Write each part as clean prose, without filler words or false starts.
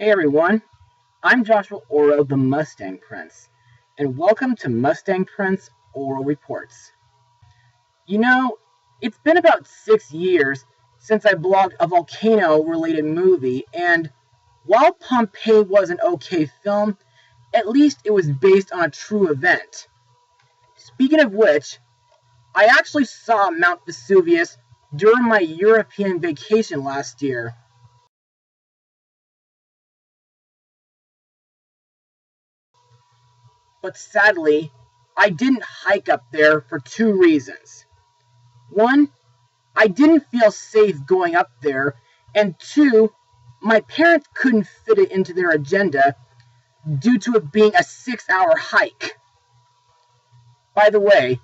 Hey everyone, I'm Joshua Orro, the Mustang Prince, and welcome to Mustang Prince Oral Reports. You know, it's been about 6 years since I blogged a volcano-related movie, and while Pompeii was an okay film, at least it was based on a true event. Speaking of which, I actually saw Mount Vesuvius during my European vacation last year. But sadly, I didn't hike up there for two reasons. One, I didn't feel safe going up there, and two, my parents couldn't fit it into their agenda due to it being a 6-hour hike. By the way,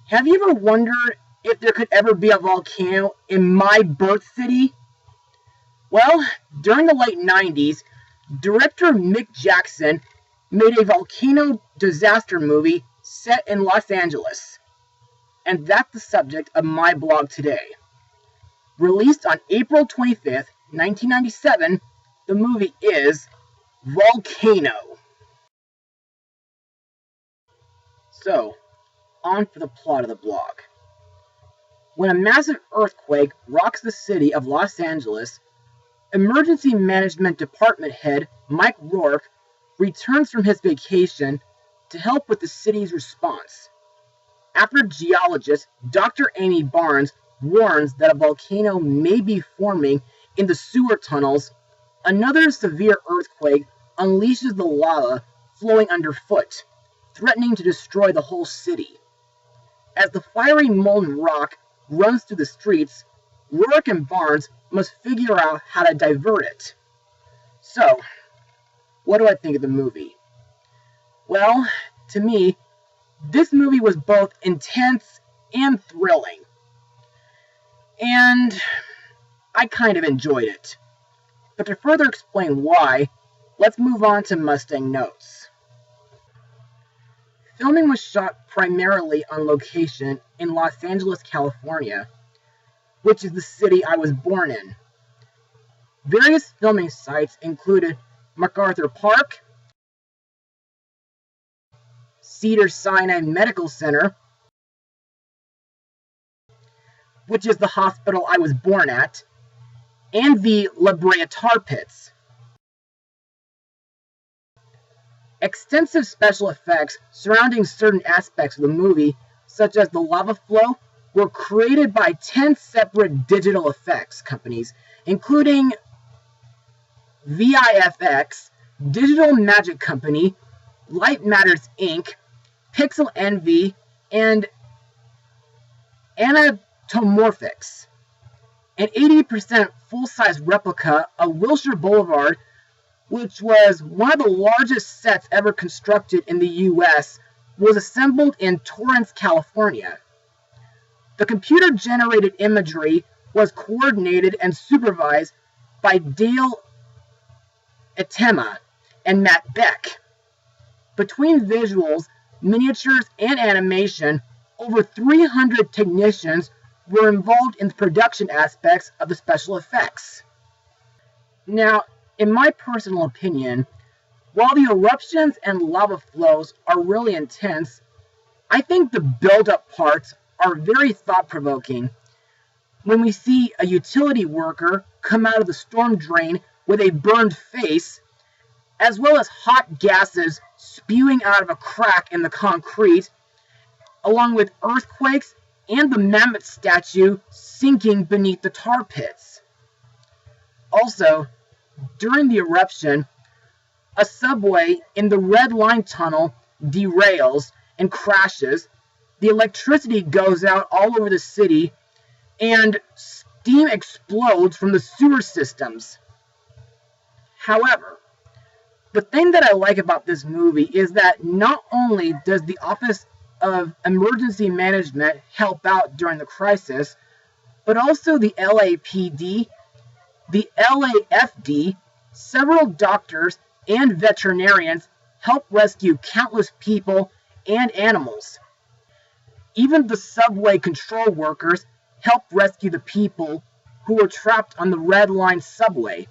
have you ever wondered if there could ever be a volcano in my birth city? Well, during the late 90s, director Mick Jackson made a volcano disaster movie set in Los Angeles. And that's the subject of my blog today. Released on April 25th, 1997, the movie is Volcano. So, on for the plot of the blog. When a massive earthquake rocks the city of Los Angeles, Emergency Management Department head Mike Rourke returns from his vacation to help with the city's response. After geologist Dr. Amy Barnes warns that a volcano may be forming in the sewer tunnels, another severe earthquake unleashes the lava flowing underfoot, threatening to destroy the whole city. As the fiery molten rock runs through the streets, Rourke and Barnes must figure out how to divert it. So, what do I think of the movie? Well, to me, this movie was both intense and thrilling. And I kind of enjoyed it. But to further explain why, let's move on to Mustang Notes. Filming was shot primarily on location in Los Angeles, California, which is the city I was born in. Various filming sites included MacArthur Park, Cedars-Sinai Medical Center, which is the hospital I was born at, and the La Brea Tar Pits. Extensive special effects surrounding certain aspects of the movie, such as the lava flow, were created by 10 separate digital effects companies, including VIFX, Digital Magic Company, Light Matters Inc., Pixel Envy, and Anatomorphics. An 80% full-size replica of Wilshire Boulevard, which was one of the largest sets ever constructed in the U.S., was assembled in Torrance, California. The computer-generated imagery was coordinated and supervised by Dale Etema and Matt Beck. Between visuals, miniatures, and animation, over 300 technicians were involved in the production aspects of the special effects. Now, in my personal opinion, while the eruptions and lava flows are really intense, I think the build-up parts are very thought-provoking. When we see a utility worker come out of the storm drain with a burned face, as well as hot gases spewing out of a crack in the concrete, along with earthquakes and the mammoth statue sinking beneath the tar pits. Also, during the eruption, a subway in the Red Line tunnel derails and crashes, the electricity goes out all over the city, and steam explodes from the sewer systems. However, the thing that I like about this movie is that not only does the Office of Emergency Management help out during the crisis, but also the LAPD, the LAFD, several doctors, and veterinarians help rescue countless people and animals. Even the subway control workers help rescue the people who were trapped on the Red Line subway.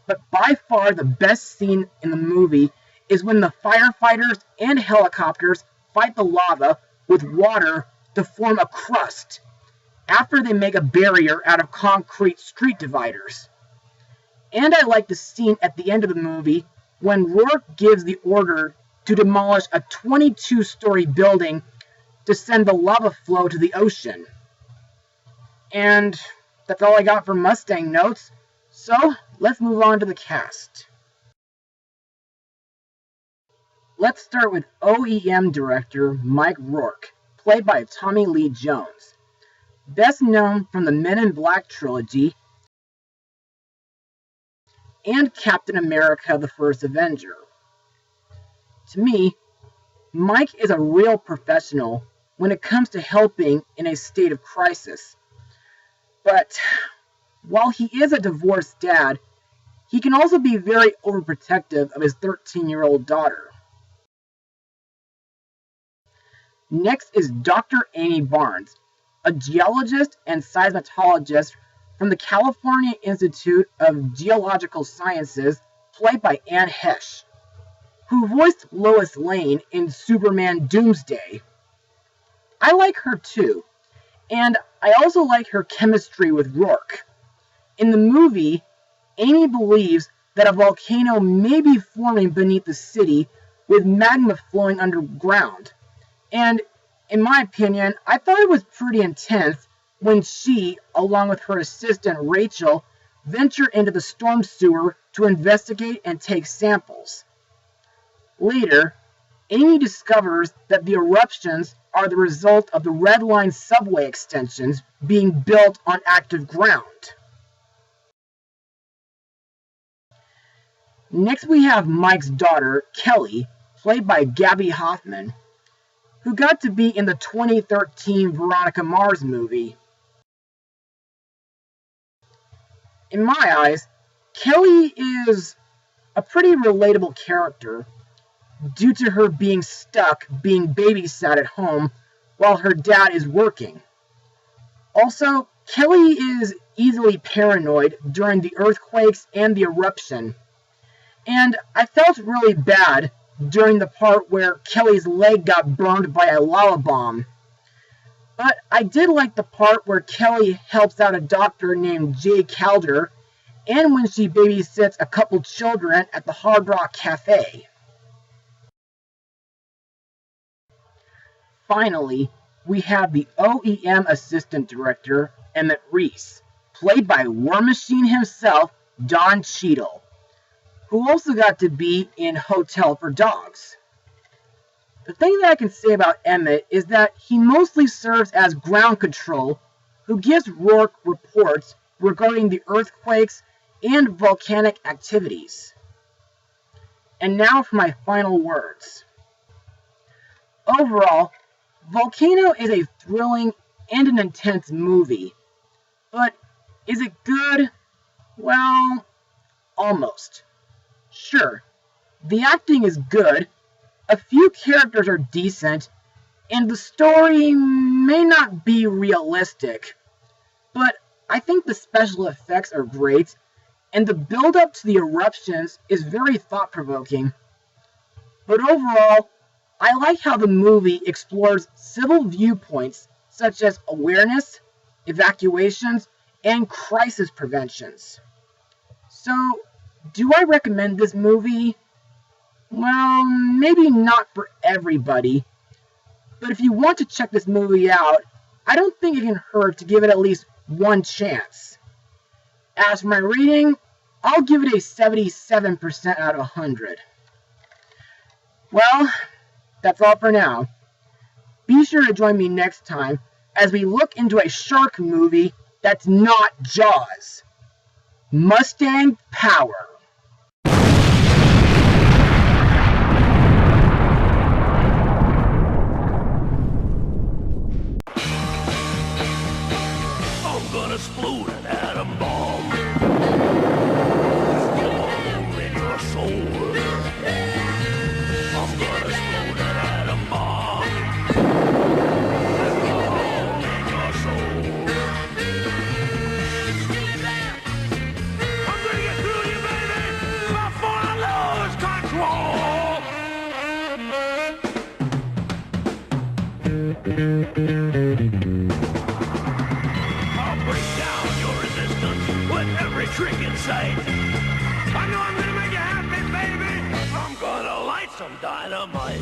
but by far the best scene in the movie is when the firefighters and helicopters fight the lava with water to form a crust after they make a barrier out of concrete street dividers. And I like the scene at the end of the movie when Rourke gives the order to demolish a 22-story building to send the lava flow to the ocean. And that's all I got for Mustang Notes, so let's move on to the cast. Let's start with O.E.M. director Mike Rourke, played by Tommy Lee Jones. Best known from the Men in Black trilogy and Captain America: The First Avenger. To me, Mike is a real professional when it comes to helping in a state of crisis. But while he is a divorced dad, he can also be very overprotective of his 13-year-old daughter. Next is Dr. Amy Barnes, a geologist and seismologist from the California Institute of Geological Sciences, played by Anne Heche, who voiced Lois Lane in Superman Doomsday. I like her too, and I also like her chemistry with Rourke. In the movie, Amy believes that a volcano may be forming beneath the city with magma flowing underground. And in my opinion, I thought it was pretty intense when she, along with her assistant Rachel, ventured into the storm sewer to investigate and take samples. Later, Amy discovers that the eruptions are the result of the Red Line subway extensions being built on active ground. Next we have Mike's daughter, Kelly, played by Gabby Hoffman, who got to be in the 2013 Veronica Mars movie. In my eyes, Kelly is a pretty relatable character due to her being stuck being babysat at home while her dad is working. Also, Kelly is easily paranoid during the earthquakes and the eruption, and I felt really bad during the part where Kelly's leg got burned by a lava bomb. But I did like the part where Kelly helps out a doctor named Jay Calder, and when she babysits a couple children at the Hard Rock Cafe. Finally, we have the O.E.M. assistant director, Emmett Reese, played by War Machine himself, Don Cheadle, who also got to be in Hotel for Dogs. The thing that I can say about Emmett is that he mostly serves as ground control, who gives Rourke reports regarding the earthquakes and volcanic activities. And now for my final words. Overall, Volcano is a thrilling and an intense movie. But is it good? Well, almost. Sure, the acting is good, a few characters are decent, and the story may not be realistic. But I think the special effects are great, and the build-up to the eruptions is very thought-provoking. But overall, I like how the movie explores civil viewpoints such as awareness, evacuations, and crisis preventions. So, do I recommend this movie? Well, maybe not for everybody, but if you want to check this movie out, I don't think it can hurt to give it at least one chance. As for my rating, I'll give it a 77% out of 100. Well, that's all for now. Be sure to join me next time as we look into a shark movie that's not Jaws. Mustang Power. I'm gonna explode an atom bomb. In your soul. I'm gonna explode an atom bomb. In your soul. I'm gonna get through you, baby! wall. I'll break down your resistance with every trick in sight. I know I'm gonna make you happy, baby. I'm gonna light some dynamite.